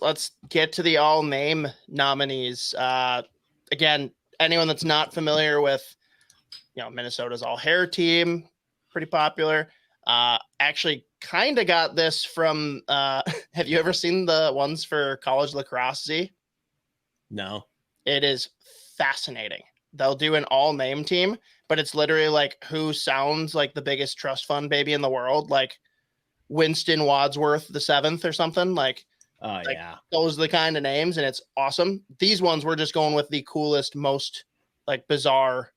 let's get to the all name nominees. Again, anyone that's not familiar with, Minnesota's all hair team, pretty popular. Actually kind of got this from, have you ever seen the ones for college lacrosse? Z? No. It is fascinating. They'll do an all name team, but it's literally like who sounds like the biggest trust fund baby in the world. Like Winston Wadsworth the 7th or something like, those are the kind of names. And it's awesome. These ones we're just going with the coolest, most like bizarre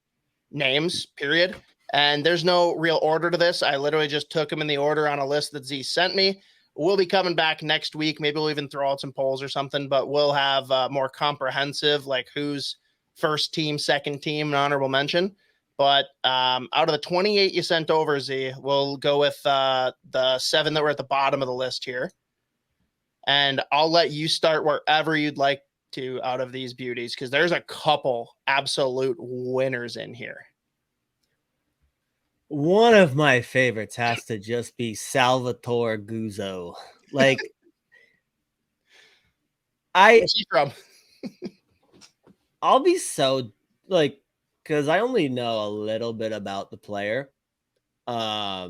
names, period. And there's no real order to this. I literally just took them in the order on a list that Z sent me. We'll be coming back next week. Maybe we'll even throw out some polls or something, but we'll have more comprehensive, like who's first team, second team, an honorable mention. But out of the 28 you sent over, Z, we'll go with the 7 that were at the bottom of the list here. And I'll let you start wherever you'd like to out of these beauties, because there's a couple absolute winners in here. One of my favorites has to just be Salvatore Guzzo. Like, Where's he from? I'll be so like, because I only know a little bit about the player. I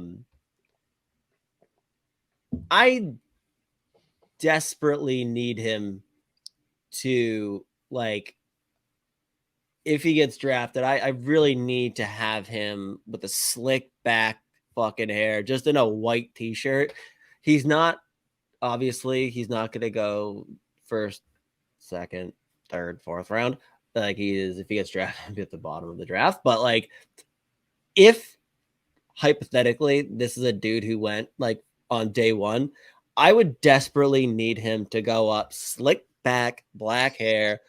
desperately need him to, like, if he gets drafted, I really need to have him with a slick back fucking hair, just in a white t-shirt. He's not going to go first, second, third, fourth round. Like he is, if he gets drafted, he'll be at the bottom of the draft. But like, if hypothetically this is a dude who went like on day 1, I would desperately need him to go up, slick back, black hair,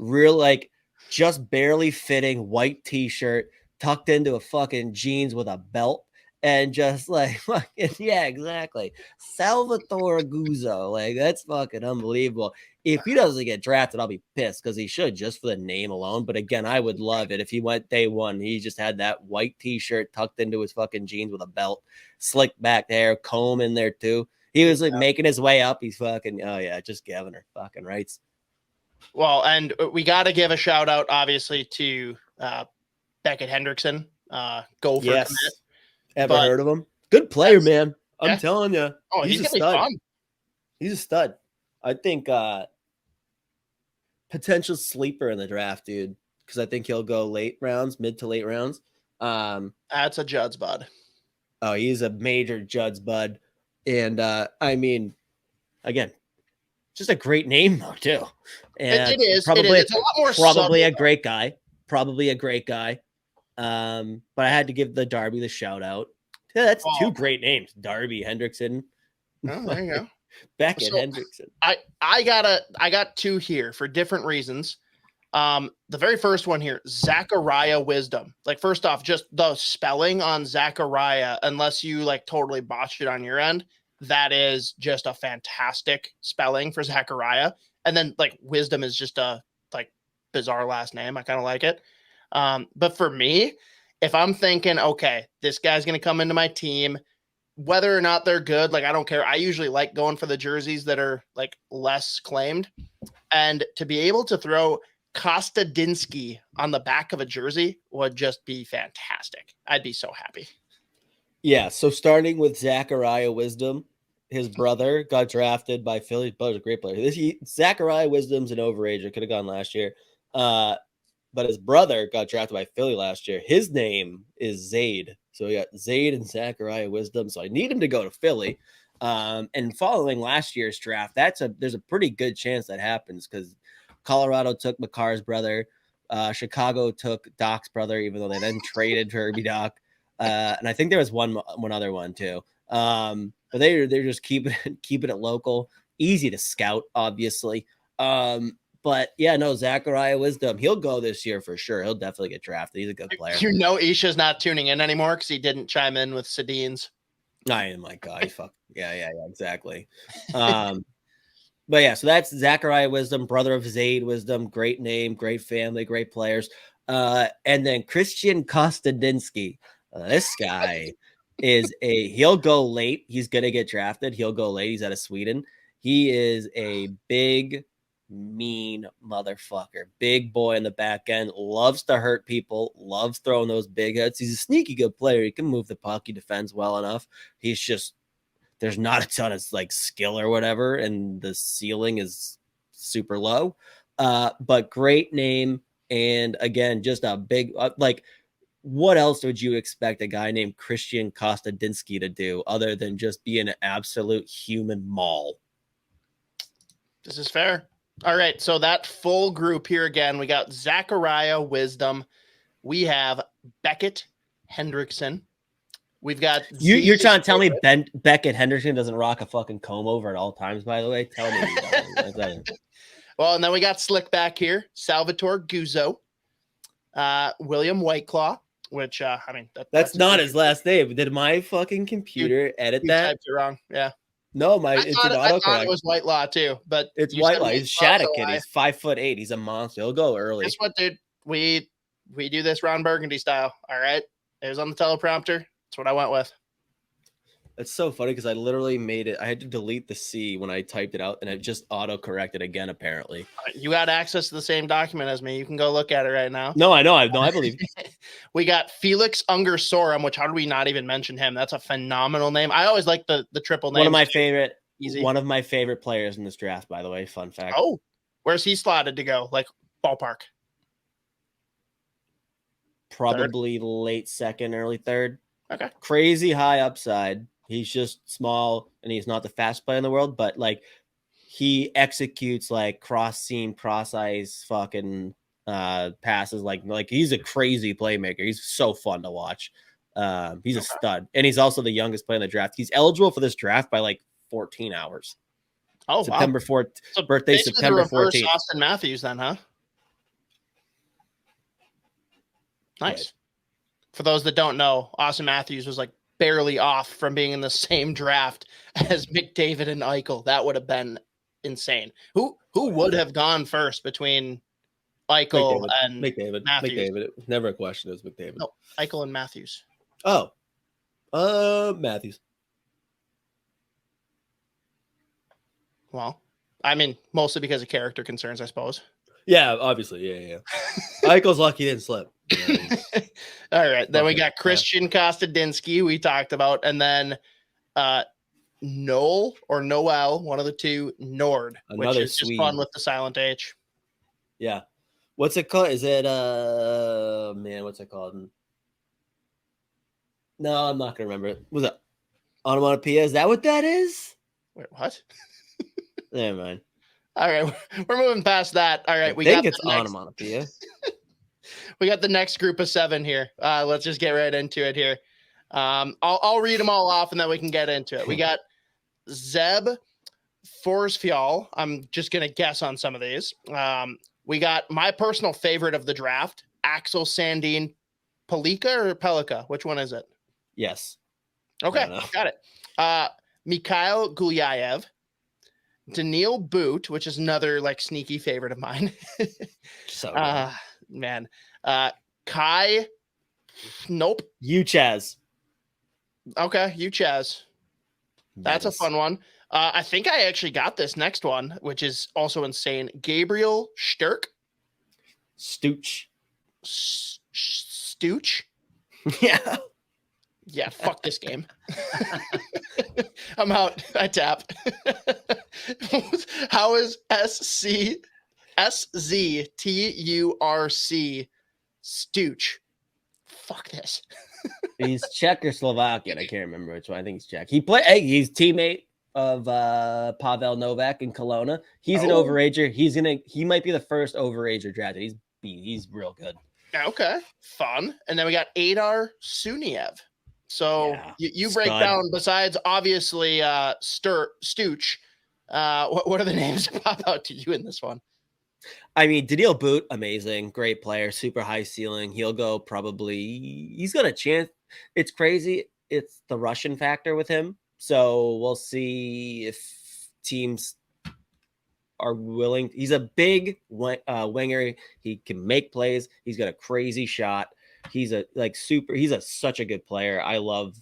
real like just barely fitting white t-shirt tucked into a fucking jeans with a belt, and just like fucking, yeah, exactly. Salvatore Guzzo. Like, that's fucking unbelievable. If he doesn't get drafted, I'll be pissed, because he should, just for the name alone. But again, I would love it if he went day 1. He just had that white t-shirt tucked into his fucking jeans with a belt, slick back hair, comb in there too. He was like making his way up. He's fucking, just giving her fucking rights. Well, and we got to give a shout out, obviously, to Beckett Hendrickson. Gopher commit. Ever heard of him? Good player, man. I'm telling you. Oh, he's a stud. He's a stud. I think potential sleeper in the draft, dude, because I think he'll go mid to late rounds. That's a Judd'z Bud. Oh, he's a major Judd'z Bud. And I mean, again, just a great name though, too. And it is. It's a lot more probably a great guy. But I had to give the Darby the shout out. Yeah, that's 2 great names. Darby Hendrickson. Oh, there you go. Beckett Hendrickson. I got 2 here for different reasons. The very first one here, Zaccharya Wisdom. Like, first off, just the spelling on Zaccharya, unless you like totally botched it on your end, that is just a fantastic spelling for Zaccharya. And then like Wisdom is just a like bizarre last name. I kind of like it. But for me, if I'm thinking, okay, this guy's going to come into my team, whether or not they're good, like, I don't care. I usually like going for the jerseys that are like less claimed, and to be able to throw Kostadinski on the back of a jersey would just be fantastic. I'd be so happy. Yeah. So starting with Zaccharya Wisdom, his brother got drafted by Philly. But was a great player. Zaccharya Wisdom's an overager. Could have gone last year. But his brother got drafted by Philly last year. His name is Zaid. So we got Zaid and Zaccharya Wisdom. So I need him to go to Philly. And following last year's draft, there's a pretty good chance that happens, because Colorado took Makar's brother. Chicago took Doc's brother, even though they then traded Herbie Doc. And I think there was one other one too. But they're just keeping it local. Easy to scout, obviously. But yeah, no, Zaccharya Wisdom, he'll go this year for sure. He'll definitely get drafted. He's a good player. You know, Isha's not tuning in anymore because he didn't chime in with Sadine's. I am my God. Fuck. Yeah, exactly. But yeah, so that's Zaccharya Wisdom, brother of Zaid Wisdom. Great name, great family, great players. And then Kristian Kostadinski. This guy he'll go late. He's going to get drafted. He'll go late. He's out of Sweden. He is a big, mean motherfucker. Big boy in the back end, loves to hurt people, loves throwing those big hits. He's a sneaky good player. He can move the puck. He defends well enough. He's just, there's not a ton of like skill or whatever, and the ceiling is super low. But great name. And again, just a big, like, what else would you expect a guy named Kristian Kostadinski to do other than just be an absolute human maul? This is fair. All right, so that full group here again, we got Zaccharya, Wisdom. We have Beckett, Hendrickson. We've got you're trying to tell me Beckett Hendrickson doesn't rock a fucking comb over at all times, by the way? Tell me. Well, and then we got slick back here, Salvatore, Guzzo, William Whiteclaw, which I mean that's not his last name. Did my fucking computer edit that? Typed it wrong. Yeah. No, it's an autocorrect. I thought it was Whitelaw too, but it's Whitelaw. He's Shattuck kid. He's 5'8". He's a monster. He'll go early. Guess what, dude? We do this Ron Burgundy style. All right. It was on the teleprompter. That's what I went with. It's so funny because I literally made it. I had to delete the C when I typed it out, and it just auto-corrected again, apparently. You got access to the same document as me. You can go look at it right now. No, I know. I believe you. We got Felix, Unger, Sörum, which how did we not even mention him? That's a phenomenal name. I always like the triple name. One of my favorite players in this draft, by the way. Fun fact. Oh, where's he slotted to go? Like ballpark? Probably late second, early third. Okay. Crazy high upside. He's just small and he's not the fast player in the world, but like he executes like cross seam, cross ice fucking passes. Like he's a crazy playmaker. He's so fun to watch. He's a stud. And he's also the youngest player in the draft. He's eligible for this draft by like 14 hours. Oh, September 4th. So birthday September 14th. Austin Matthews then, huh? Nice. Right. For those that don't know, Austin Matthews was like barely off from being in the same draft as McDavid and Eichel. That would have been insane. Who would have gone first between Eichel and McDavid? Matthews? McDavid. It was never a question. It was McDavid. No, Eichel and Matthews. Oh, Matthews. Well, I mean, mostly because of character concerns, I suppose. Yeah, obviously. Yeah. Eichel's lucky he didn't slip. All right. Then we got Kristian Kostadinski we talked about. And then Noel, one of the two, Nordh, which is just fun with the silent H. Yeah. What's it called? Is it what's it called? No, I'm not gonna remember it. Was it onomatopoeia? Is that what that is? Wait, what? Never mind. All right, we're moving past that. All right, I think it's onomatopoeia. We got the next group of 7 here. Let's just get right into it here. I'll read them all off and then we can get into it. We got Zeb Forsfjäll. I'm just gonna guess on some of these. We got my personal favorite of the draft, Axel Sandin-Pellika or Pellikka. Which one is it? Yes. Okay, got it. Mikhail Gulyayev. Daniil Boot, which is another like sneaky favorite of mine. So man. Kai. Nope. Chaz. Okay, Chaz. That's a fun one. I think I actually got this next one, which is also insane. Gabriel Sturck. Stooch. Stooch? Yeah. Yeah, fuck this game. I'm out. I tap. How is SZTURC Stooch? Fuck this. He's Czech or Slovakian. I can't remember which one. I think he's Czech. He's teammate of Pavel Novak in Kelowna. He's an overager. He might be the first overager drafted. He's real good. Okay. Fun. And then we got Adar Suniev. So you break down, besides obviously Stooch, what are the names that pop out to you in this one? I mean, Daniil Boot, amazing, great player, super high ceiling. He'll go he's got a chance. It's crazy. It's the Russian factor with him. So we'll see if teams are willing. He's a big winger. He can make plays. He's got a crazy shot. He's such a good player. I love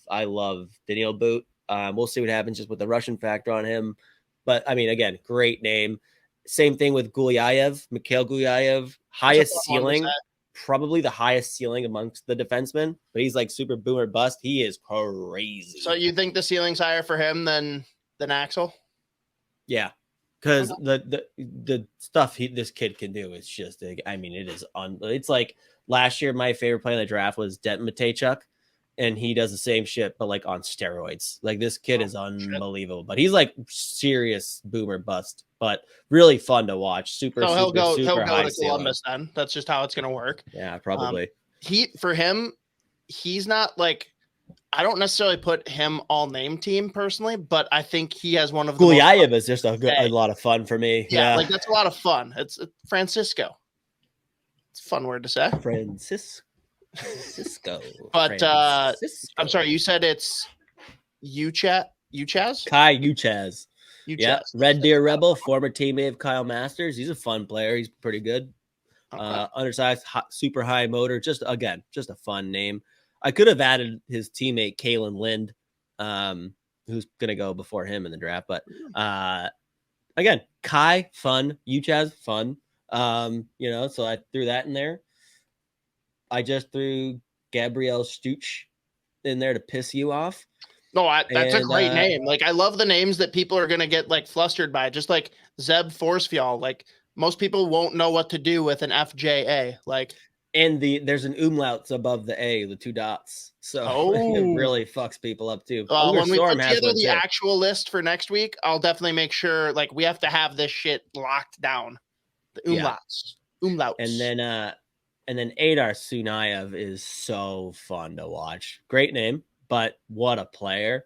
Daniil Boot. We'll see what happens just with the Russian factor on him. But I mean, again, great name. Same thing with Mikhail Gulyayev, highest ceiling, probably the highest ceiling amongst the defensemen, but he's like super boomer bust. He is crazy. So you think the ceiling's higher for him than Axel? Yeah. Because the stuff this kid can do is just, I mean, it is it's like last year, my favorite play in the draft was Denton Matejchuk, and he does the same shit, but like on steroids. Like this kid is unbelievable, but he's like serious boomer bust, but really fun to watch. Super, so he'll go high to Columbus then. That's just how it's going to work. Yeah, probably. He's not like, I don't necessarily put him all name team personally, but I think he has one of the Gulyayev is just a lot of fun for me. Yeah, like that's a lot of fun. It's Francisco. It's a fun word to say. Francisco. But I'm sorry, you said it's Uchaz? Kai Uchaz. Yeah, Red Deer Rebel, former teammate of Kyle Masters. He's a fun player. He's pretty good. Okay. Undersized, super high motor. Just a fun name. I could have added his teammate Kalen Lind, who's gonna go before him in the draft. But again, Kai, fun. Uchaz, fun. So I threw that in there. I just threw Gabriel Stuch in there to piss you off. No, that's a great name. Like, I love the names that people are going to get like flustered by, just like Zeb Forsfjäll. Like, most people won't know what to do with an FJA. Like, and there's an umlauts above the A, the 2 dots. So it really fucks people up too. When we put together the actual list for next week, I'll definitely make sure, like, we have to have this shit locked down. The umlauts. And then Adar Sunayev is so fun to watch. Great name, but what a player.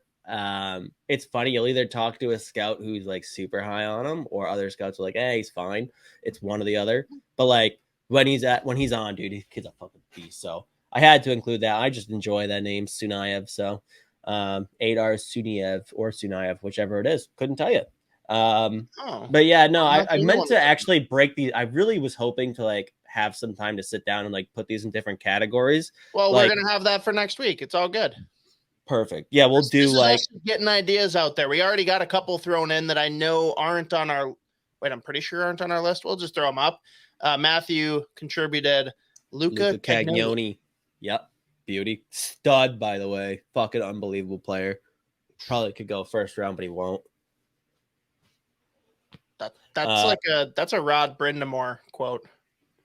It's funny. You'll either talk to a scout who's like super high on him, or other scouts are like, hey, he's fine. It's one or the other. But like when he's on, dude, his kid's a fucking beast. So I had to include that. I just enjoy that name, Sunayev. So Adar Sunayev or Sunayev, whichever it is. Couldn't tell you. But yeah, no, I meant to actually break these. I really was hoping to like have some time to sit down and like put these in different categories. Well, we're gonna have that for next week. It's all good. Perfect. Yeah, we'll do like getting ideas out there. We already got a couple thrown in that I know aren't on our. Wait, I'm pretty sure aren't on our list. We'll just throw them up. Matthew contributed Luca Cagnoni. Yep, beauty, stud. By the way, fucking unbelievable player. Probably could go first round, but he won't. That's a Rod Brindamore quote.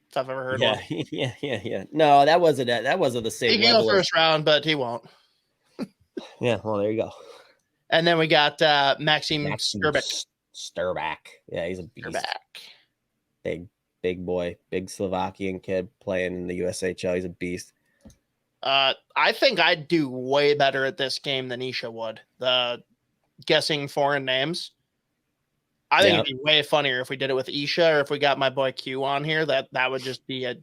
If I've ever heard one. Yeah. No, that wasn't the same. He can go first round, but he won't. Yeah, well, there you go. And then we got Maxim Sturbak. Yeah, he's a beast. Big boy, big Slovakian kid playing in the USHL. He's a beast. I think I'd do way better at this game than Isha would. The guessing foreign names. I think it'd be way funnier if we did it with Isha, or if we got my boy Q on here. That would just be a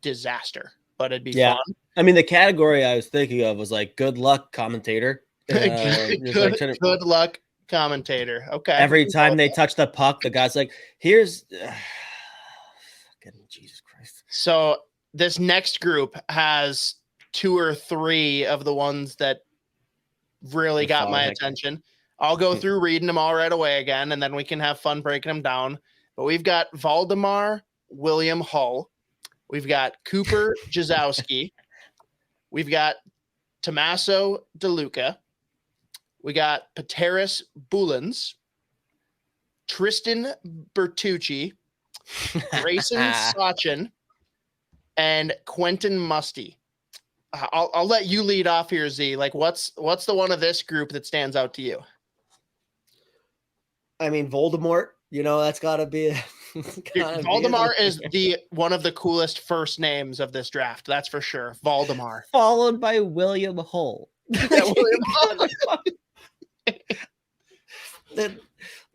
disaster, but it'd be fun. I mean, the category I was thinking of was like good luck commentator. Good luck commentator. Okay. Every time they touch the puck, the guy's like, here's Jesus Christ. So this next group has 2 or 3 of the ones that really got my attention. I'll go through reading them all right away again, and then we can have fun breaking them down. But we've got Valdemar William Hull. We've got Cooper Jazowski. We've got Tommaso DeLuca. We got Pateris Bulins. Tristan Bertucci. Grayson Sachin. And Quentin Musty. I'll let you lead off here, Z. Like, what's the one of this group that stands out to you? I mean, Voldemort, that's got to be. Voldemar is one of the coolest first names of this draft. That's for sure. Voldemar. Followed by William Hull. William Hull.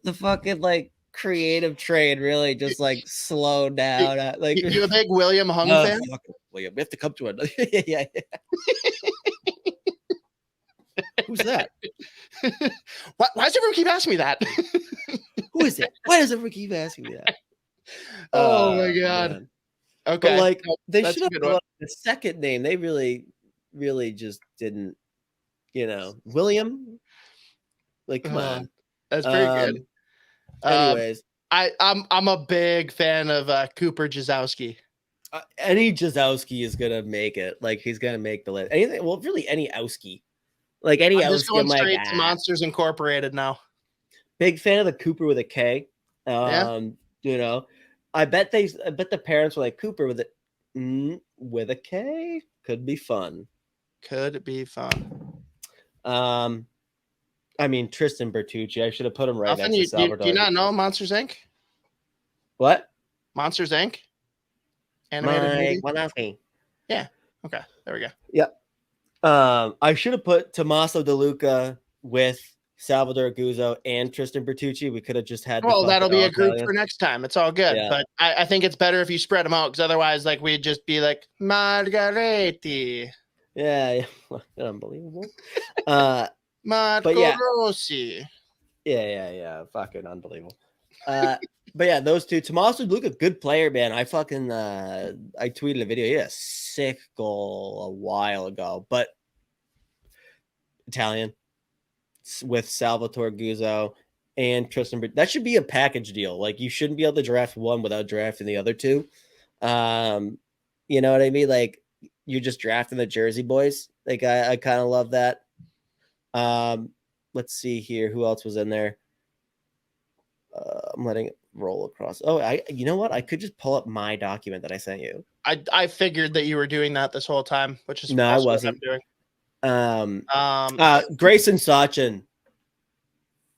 the fucking like creative train really just like slowed down. Like you a big William Hung fan? William, we have to come to another. Yeah. Who's that? Why does everyone keep asking me that? Who is it? Why does everyone keep asking me that? Oh my god. Man. Okay. But like they should have gone the second name. They really just didn't, William. Like, come on. That's very good. Anyways, I'm a big fan of Cooper Jazowski. Any Jazowski is gonna make it. Like he's gonna make the list. Anything, well, really any Owski. Like any I'm just Owski, going I'm like, straight to Monsters Incorporated now. big fan of the Cooper with a K. Yeah. You know, I bet the parents were like Cooper with a K could be fun. Could be fun. I mean Tristan Bertucci. I should have put him right Nothing, next to Salvatore. do you not know Monsters Inc? What? Monsters Inc. Animated movie? Yeah. Okay. There we go. Yeah. I should have put Tommaso DeLuca with Salvatore Guzzo and Tristan Bertucci. We could have just had. Well, that'll be a group for next time. It's all good. Yeah. But I think it's better if you spread them out because otherwise, like, we'd just be like Margaretti. Yeah. Unbelievable. Marco Rossi. Yeah. Fucking unbelievable. But yeah, those two. Tommaso DeLuca, good player, man. I fucking I tweeted a video. He had a sick goal a while ago, but Italian with Salvatore Guzzo and Tristan. That should be a package deal. Like you shouldn't be able to draft one without drafting the other two. You know what I mean? Like you're just drafting the Jersey boys. Like I kind of love that. Let's see here. Who else was in there? I'm letting it roll across. Oh, you know what? I could just pull up my document that I sent you. I figured that you were doing that this whole time, which is no, I wasn't doing. Grayson Sachin,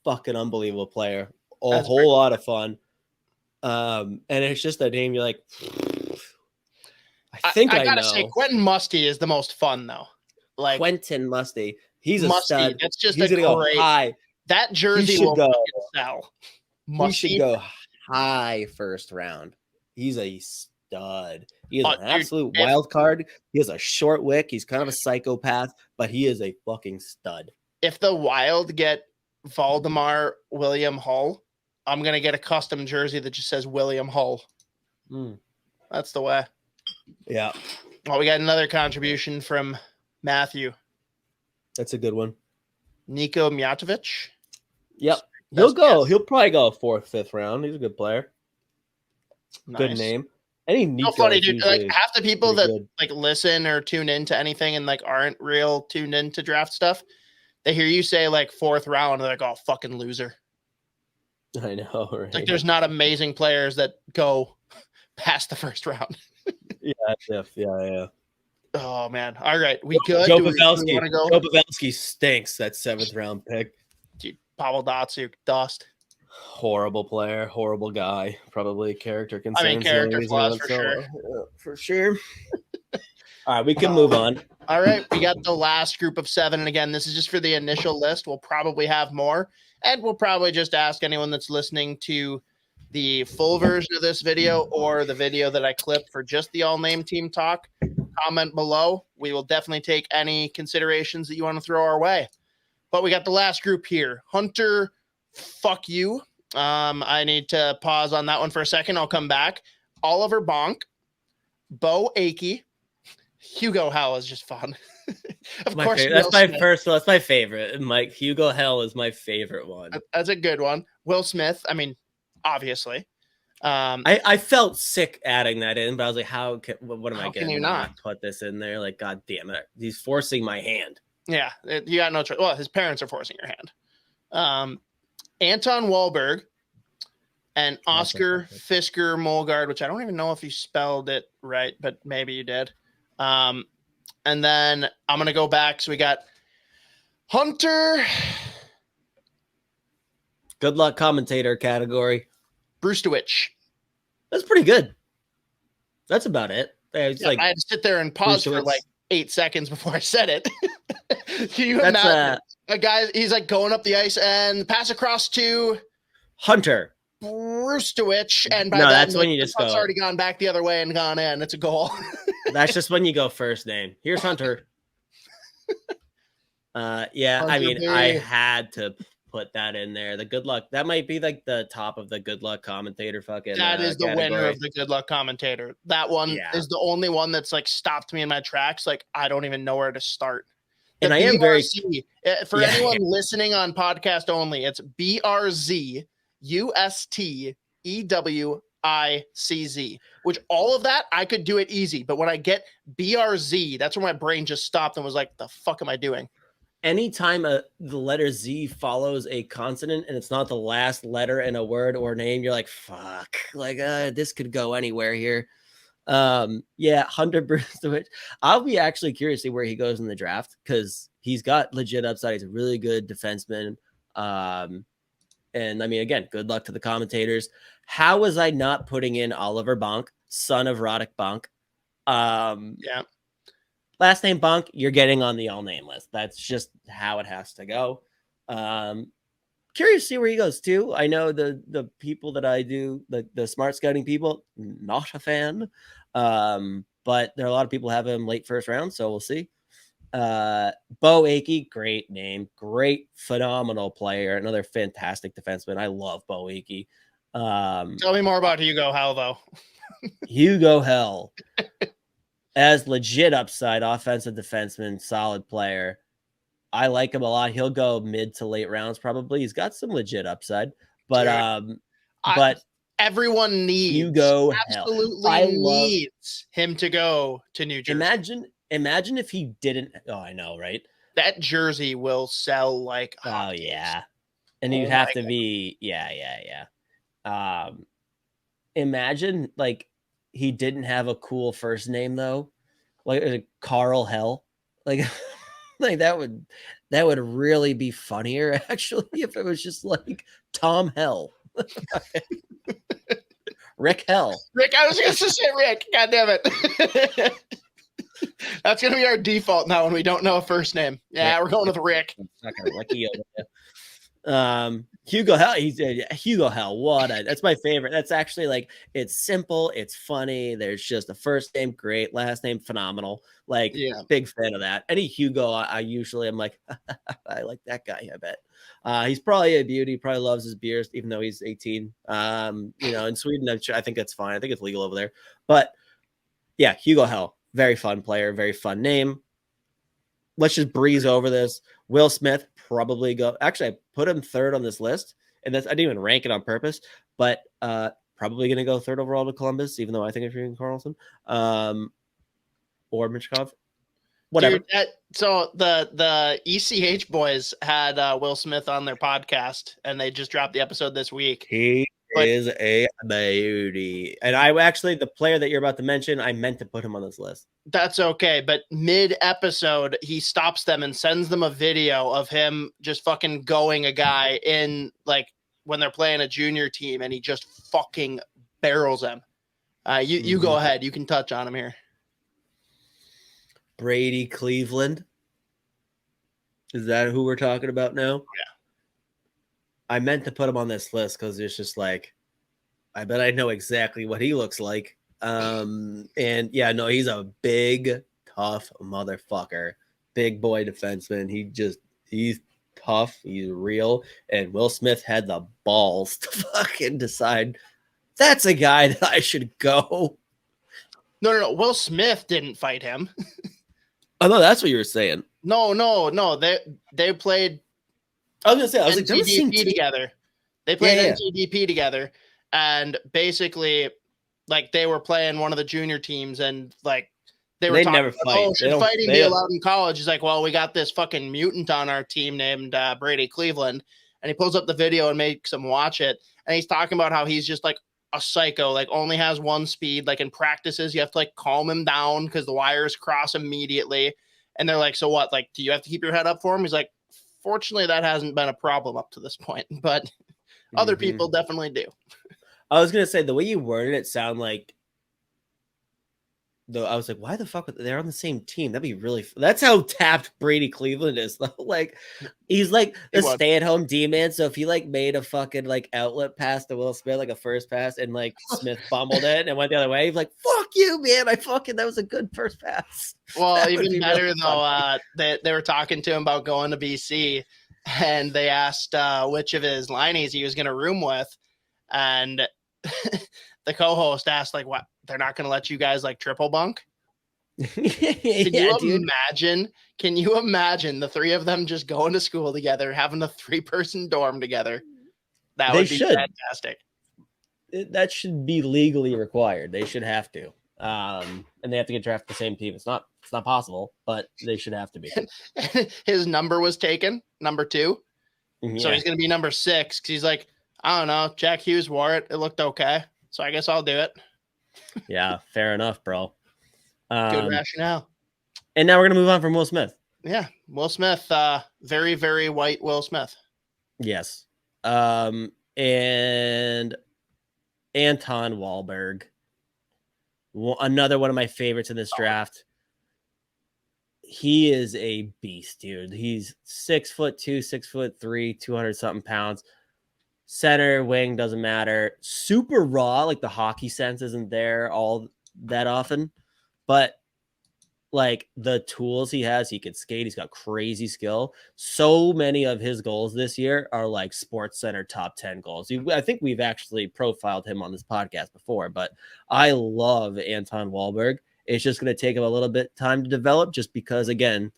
fucking unbelievable player. A whole lot of fun. And it's just a name you're like, I gotta know. Say Quentin Musty is the most fun though. Like Quentin Musty, he's a stud. That's just he's gonna go high. That jersey will sell. Musty. He should go high first round. He's a stud. He is an absolute wild card. He has a short wick. He's kind of a psychopath, but he is a fucking stud. If the Wild get Valdemar William Hull, I'm going to get a custom jersey that just says William Hull. That's the way. Yeah. Well, we got another contribution from Matthew. That's a good one. Niko Mijatovic. Yep. He'll probably go 4th, 5th round. He's a good player. Nice. Good name. Any Nico, funny, dude. Like half the people that like listen or tune into anything and like aren't real tuned into draft stuff, they hear you say like 4th round, and they're like, "Oh, fucking loser." I know, right? Like there's not amazing players that go past the 1st round. Yeah. Oh man. All right, we good. Joe Pavelski stinks. That 7th round pick. Dude, Pavel Datsyuk, dust. Horrible player, horrible guy. Probably character concerns. I mean, character flaws for sure. For sure. All right, we can move on. All right, we got the last group of 7. And again, this is just for the initial list. We'll probably have more. And we'll probably just ask anyone that's listening to the full version of this video or the video that I clipped for just the all-name team talk. Comment below. We will definitely take any considerations that you want to throw our way. But we got the last group here. Hunter, fuck you. I need to pause on that one for a second. I'll come back. Oliver Bonk, Bo Akey, Hugo Hell is just fun. Of course, that's my first one. That's my favorite. Mike Hugo Hell is my favorite one. That's a good one. Will Smith. I mean, obviously. I felt sick adding that in, but I was like, what am I getting? Can you not put this in there? Like, God damn it. He's forcing my hand. Yeah, you got no choice. Well, his parents are forcing your hand. Anton Wahlberg and Oscar Fisker Molgaard, which I don't even know if you spelled it right, but maybe you did. And then I'm going to go back. So we got Hunter. Good luck commentator category. Brustowicz. That's pretty good. That's about it. I had to sit there and pause for like 8 seconds before I said it. Can you imagine a guy? He's like going up the ice and pass across to Hunter Brustowicz, and by that's when you just go. It's already gone back the other way and gone in. It's a goal. That's just when you go first name. Here's Hunter. Yeah, I mean, I had to put that in there. The good luck. That might be like the top of the good luck commentator fucking. That is the category. Winner of the good luck commentator. That one is the only one that's like stopped me in my tracks. Like I don't even know where to start. And I am very for anyone listening on podcast only. It's BRZ USTEWICZ, which all of that I could do it easy. But when I get BRZ, that's where my brain just stopped and was like, the fuck am I doing? Anytime the letter Z follows a consonant and it's not the last letter in a word or name, you're like, fuck, like this could go anywhere here. Yeah, Hunter Brewster. I'll be actually curious to see where he goes in the draft because he's got legit upside. He's a really good defenseman. And I mean, again, good luck to the commentators. How was I not putting in Oliver Bonk, son of Roddick Bonk? Yeah. Last name Bonk, you're getting on the all name list. That's just how it has to go. Curious to see where he goes too. I know the people that I do, the smart scouting people, not a fan. But there are a lot of people have him late first round, so we'll see. Bo Akey, great name, great, phenomenal player, another fantastic defenseman. I love Bo Akey. Tell me more about Hugo Hell, though. Hugo Hell. As legit upside, offensive defenseman, solid player. I like him a lot. He'll go mid to late rounds probably. He's got some legit upside, but but everyone needs Hugo absolutely Hell. Needs him to go to New Jersey. Imagine if he didn't. Oh, I know, right? That jersey will sell like hotcakes. Oh yeah, and you'd have to be yeah. Imagine like he didn't have a cool first name though, like Carl Hell, like like that would really be funnier actually if it was just like Tom Hell. Rick Hell. Rick, I was going to say Rick. God damn it. That's going to be our default now when we don't know a first name. Yeah, we're going with Rick. Not gonna Ricky over there. Hugo Hell. He's Hugo Hell. That's my favorite. That's actually like, it's simple. It's funny. There's just a first name, great. Last name, phenomenal. Like, big fan of that. Any Hugo, I usually am like, I like that guy. I bet. He's probably a beauty. Probably loves his beers, even though he's 18. In Sweden, I think that's fine. I think it's legal over there. But yeah, Hugo Hell, very fun player, very fun name. Let's just breeze over this. Will Smith probably go. Actually, I put him third on this list, and I didn't even rank it on purpose. But probably going to go third overall to Columbus, even though I think it's Regan Carlson or Michkov. Whatever. Dude, so the ECH boys had Will Smith on their podcast, and they just dropped the episode this week. He is a beauty. And I actually, the player that you're about to mention, I meant to put him on this list. That's okay. But mid-episode, he stops them and sends them a video of him just fucking going a guy in, like, when they're playing a junior team, and he just fucking barrels them. You go ahead. You can touch on him here. Brady Cleveland. Is that who we're talking about now? Yeah. I meant to put him on this list because it's just like, I bet I know exactly what he looks like. And yeah, no, he's a big, tough motherfucker. Big boy defenseman. He's tough. He's real. And Will Smith had the balls to fucking decide that's a guy that I should go. No. Will Smith didn't fight him. Oh, no, that's what you were saying. No. They played. I was gonna say, I was NTDP together. They played NTDP together, and basically, like, they were playing one of the junior teams, and like they talking never fight. Oh, should fighting be allowed in college? He's like, well, we got this fucking mutant on our team named Brady Cleveland, and he pulls up the video and makes him watch it, and he's talking about how he's just like a psycho, like only has one speed. Like in practices, you have to like calm him down because the wires cross immediately, and they're like, so what? Like, do you have to keep your head up for him? He's like, fortunately, that hasn't been a problem up to this point, but other people definitely do. I was going to say, the way you worded it sound like, I was like, why the fuck? They're on the same team. That'd be really, that's how tapped Brady Cleveland is though. Like, he's like the stay-at-home D-man. So if he like made a fucking like outlet pass to Will Smith, like a first pass, and like Smith fumbled it and went the other way, he's like, fuck you, man. That was a good first pass. Well, even better really though, they were talking to him about going to BC, and they asked which of his lineys he was going to room with. And the co-host asked, like, what? They're not going to let you guys like triple bunk? Can you imagine the three of them just going to school together, having a 3-person dorm together? That They would be should. fantastic. That should be legally required. They should have to. And they have to get drafted the same team. It's not possible, but they should have to be. His number was taken, number 2. Yeah. So he's going to be number 6 because he's like, I don't know. Jack Hughes wore it. It looked okay. So I guess I'll do it. Yeah, fair enough, bro. Good rationale. And now we're going to move on from Will Smith. Yeah, Will Smith. Very, very white Will Smith. Yes. And Anton Wahlberg. Another one of my favorites in this draft. He is a beast, dude. He's 6'2", 6'3", 200 something pounds. Center, wing, doesn't matter. Super raw, like the hockey sense isn't there all that often. But like the tools he has, he can skate. He's got crazy skill. So many of his goals this year are like Sports Center top 10 goals. I think we've actually profiled him on this podcast before, but I love Anton Wahlberg. It's just going to take him a little bit time to develop just because, again,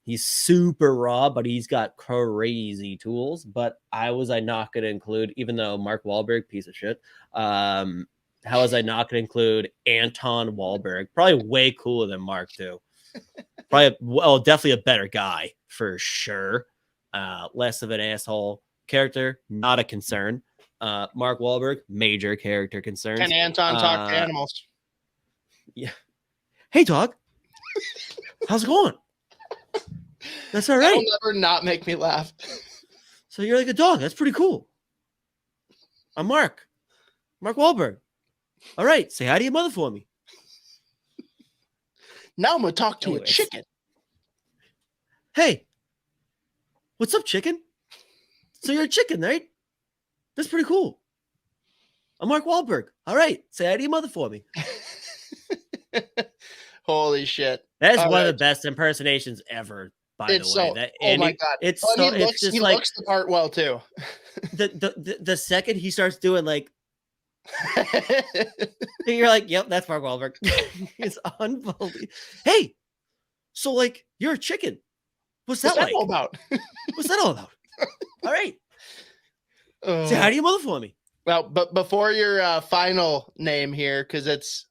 he's super raw, but he's got crazy tools. But how was I not going to include, even though Mark Wahlberg, piece of shit, how was I not going to include Anton Wahlberg? Probably way cooler than Mark, too. Definitely a better guy, for sure. Less of an asshole character, not a concern. Mark Wahlberg, major character concerns. And Anton talk to animals. Yeah. Hey, dog. How's it going? That's all right. That'll never not make me laugh. So you're like a dog. That's pretty cool. I'm Mark Wahlberg. All right. Say hi to your mother for me. Now I'm going to talk to a chicken. Hey, what's up, chicken? So you're a chicken, right? That's pretty cool. I'm Mark Wahlberg. All right. Say hi to your mother for me. Holy shit. That is one of the best impersonations ever, by the way. Oh my God. It's he looks the part well, too. The second he starts doing like, you're like, yep, that's Mark Wahlberg. It's unbelievable. Hey, so like, you're a chicken. What's that like? All about? What's that all about? All right. Say hi to your mother for me. Well, but before your final name here, because it's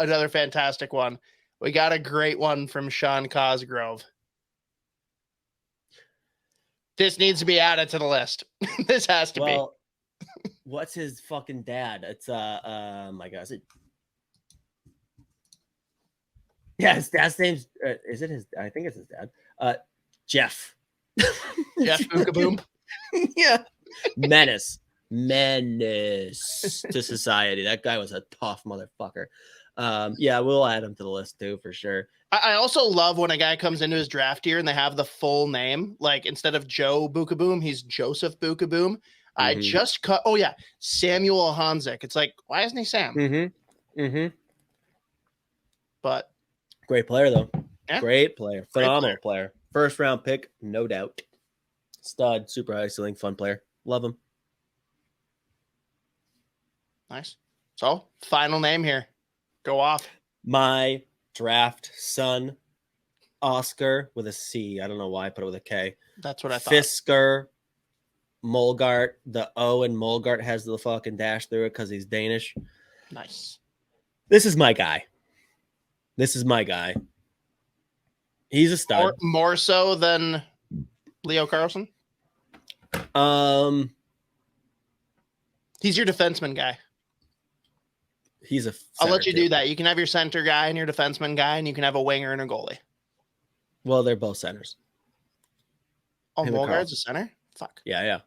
another fantastic one, we got a great one from Sean Cosgrove. This needs to be added to the list. This has to be. What's his fucking dad? It's my God, is it? Yeah, his dad's name's is it his? I think it's his dad. Jeff. Jeff Bookaboom. Yeah. Menace to society. That guy was a tough motherfucker. Yeah, we'll add him to the list too for sure. I also love when a guy comes into his draft year and they have the full name. Like instead of Joe Bookaboom, he's Joseph Bookaboom. I just cut. Oh yeah, Samuel Hanzik. It's like, why isn't he Sam? But great player though. Yeah. Great player, phenomenal player. First round pick, no doubt. Stud, super high ceiling, fun player. Love him. Nice. So final name here. Go off. My draft son, Oscar with a C. I don't know why I put it with a K. That's what I thought. Fisker Molgart. The O in Molgart has the fucking dash through it because he's Danish. Nice. This is my guy. He's a stud. More so than Leo Carlson? He's your defenseman guy. I'll let you do that. You can have your center guy and your defenseman guy, and you can have a winger and a goalie. Well, they're both centers. Oh, Molgaard's a center? Fuck. Yeah.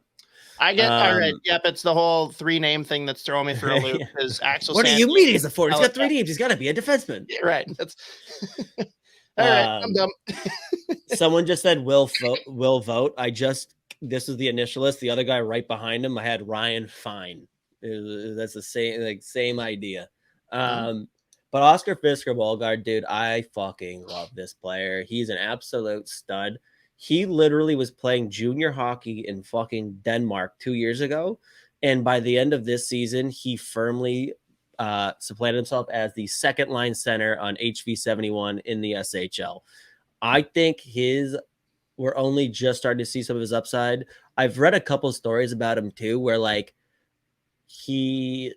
I get all right. Yep, it's the whole 3-name thing that's throwing me through a loop. Because Axel. What do you mean he's a forward? He's got 3 names. He's got to be a defenseman. Yeah, right. That's all right. I'm dumb. Someone just said will vote. This is the initial list. The other guy right behind him, I had Ryan Fine. That's the same idea. But Oscar Fisker Molgaard, dude, I fucking love this player. He's an absolute stud. He literally was playing junior hockey in fucking Denmark 2 years ago. And by the end of this season, he firmly supplanted himself as the second line center on HV71 in the SHL. I think his we're only just starting to see some of his upside. I've read a couple stories about him too, where like he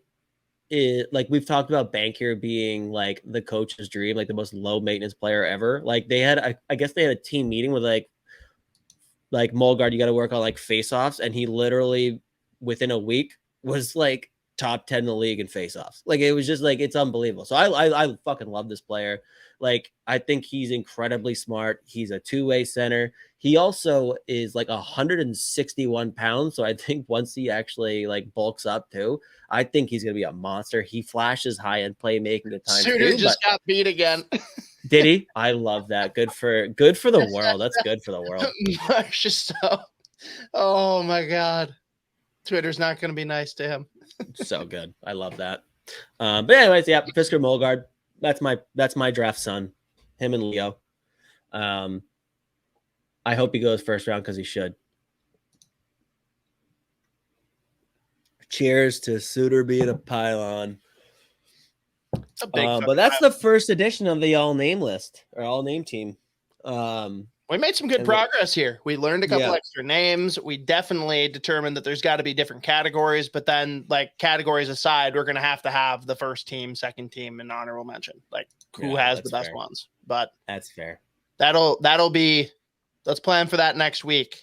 is like, we've talked about Bankier being like the coach's dream, like the most low maintenance player ever. Like they had, I guess they had a team meeting with like Mulgard, you got to work on like face-offs, and he literally within a week was like top 10 in the league in face-offs. Like it was just like, it's unbelievable. So I fucking love this player. Like I think he's incredibly smart. He's a two-way center. He also is like 161 pounds. So I think once he actually like bulks up too, I think he's gonna be a monster. He flashes high-end playmaking at times. Suter just got beat again. Did he? I love that. Good for the world. That's good for the world. Just so, oh my God. Twitter's not going to be nice to him. So good. I love that. But anyways, yeah, Fisker Mulgard. That's my draft son. Him and Leo. I hope he goes first round because he should. Cheers to Suter being a pylon. But that's the first edition of the all name list or all name team. We made some good progress here. We learned a couple extra names. We definitely determined that there's got to be different categories, but then like categories aside, we're going to have the first team, second team, and honorable mention, like who has the best ones. But that's fair. That'll be, let's plan for that next week.